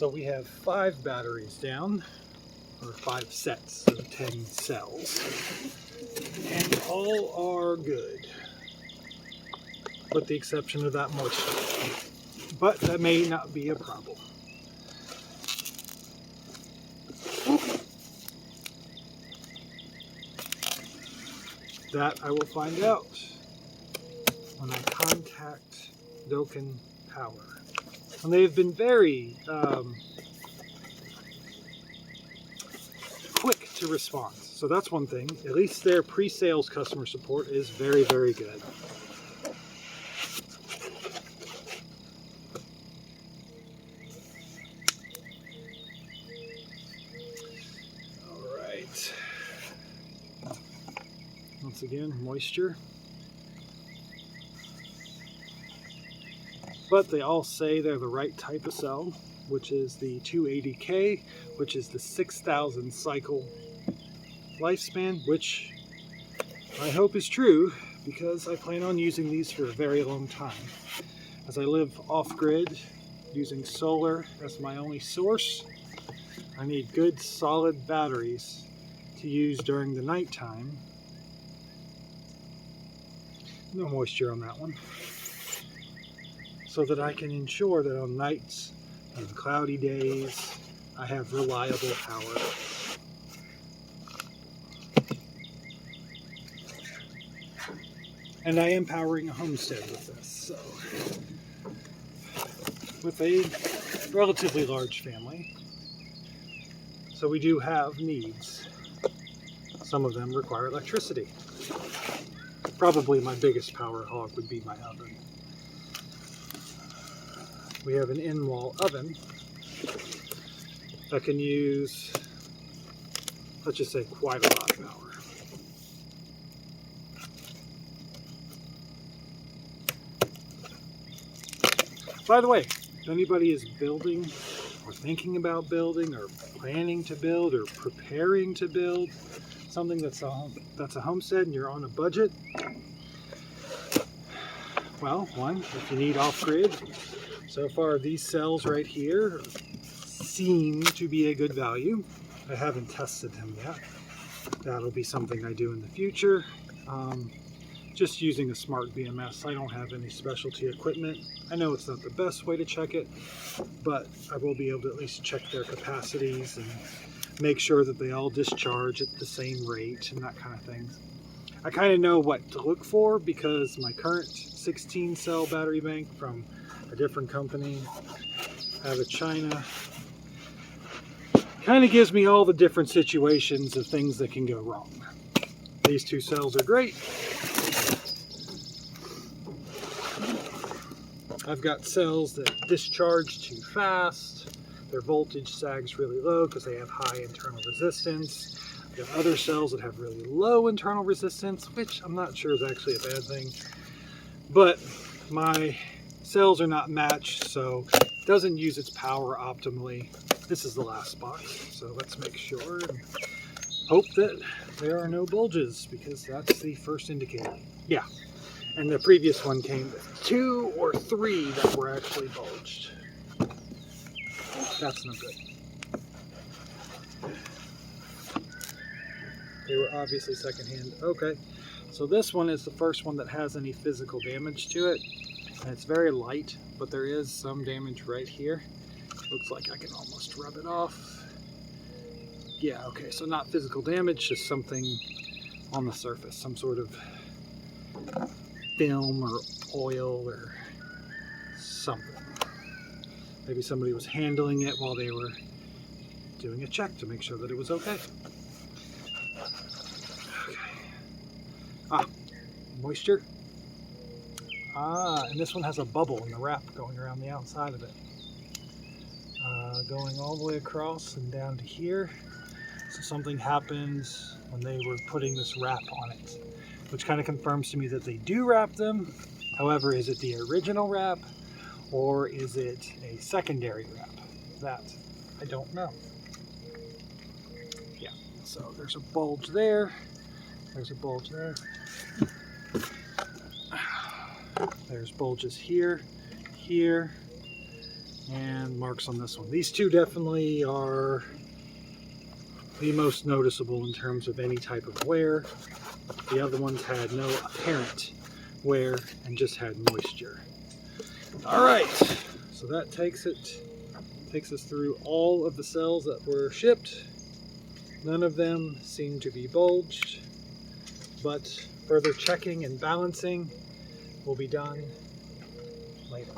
So we have 5 batteries down, or 5 sets of 10 cells, and all are good, with the exception of that moisture. But that may not be a problem. That I will find out when I contact Docan Power. And they've been very quick to respond. So that's one thing. At least their pre-sales customer support is very, very good. All right. Once again, moisture. But they all say they're the right type of cell, which is the 280K, which is the 6,000 cycle lifespan, which I hope is true because I plan on using these for a very long time. As I live off-grid, using solar as my only source, I need good solid batteries to use during the nighttime. No moisture on that one. So that I can ensure that on nights and cloudy days, I have reliable power. And I am powering a homestead with this, so with a relatively large family. So we do have needs. Some of them require electricity. Probably my biggest power hog would be my oven. We have an in-wall oven that can use, let's just say, quite a lot of power. By the way, if anybody is building or thinking about building or planning to build or preparing to build something that's a homestead and you're on a budget, well, one, if you need off-grid, so far these cells right here seem to be a good value. I haven't tested them yet. That'll be something I do in the future. Just using a smart BMS. I don't have any specialty equipment. I know it's not the best way to check it, but I will be able to at least check their capacities and make sure that they all discharge at the same rate and that kind of thing. I kind of know what to look for because my current 16 cell battery bank from a different company out of China kind of gives me all the different situations of things that can go wrong. These 2 cells are great. I've got cells that discharge too fast. Their voltage sags really low because they have high internal resistance. I've got other cells that have really low internal resistance, which I'm not sure is actually a bad thing. But my cells are not matched, so it doesn't use its power optimally. This is the last box, so let's make sure and hope that there are no bulges, because that's the first indicator. Yeah, and the previous one came with 2 or 3 that were actually bulged. That's no good. They were obviously secondhand. Okay, so this one is the first one that has any physical damage to it. And it's very light, but there is some damage right here. Looks like I can almost rub it off. Yeah, okay, so not physical damage, just something on the surface, some sort of film or oil or something. Maybe somebody was handling it while they were doing a check to make sure that it was okay. Okay. Moisture. And this one has a bubble in the wrap going around the outside of it. Going all the way across and down to here. So something happened when they were putting this wrap on it, which kind of confirms to me that they do wrap them. However, is it the original wrap or is it a secondary wrap? That I don't know. Yeah, so there's a bulge there. There's a bulge there. There's bulges here, here, and marks on this one. These two definitely are the most noticeable in terms of any type of wear. The other ones had no apparent wear and just had moisture. All right, so that takes us through all of the cells that were shipped. None of them seem to be bulged, but further checking and balancing will be done later.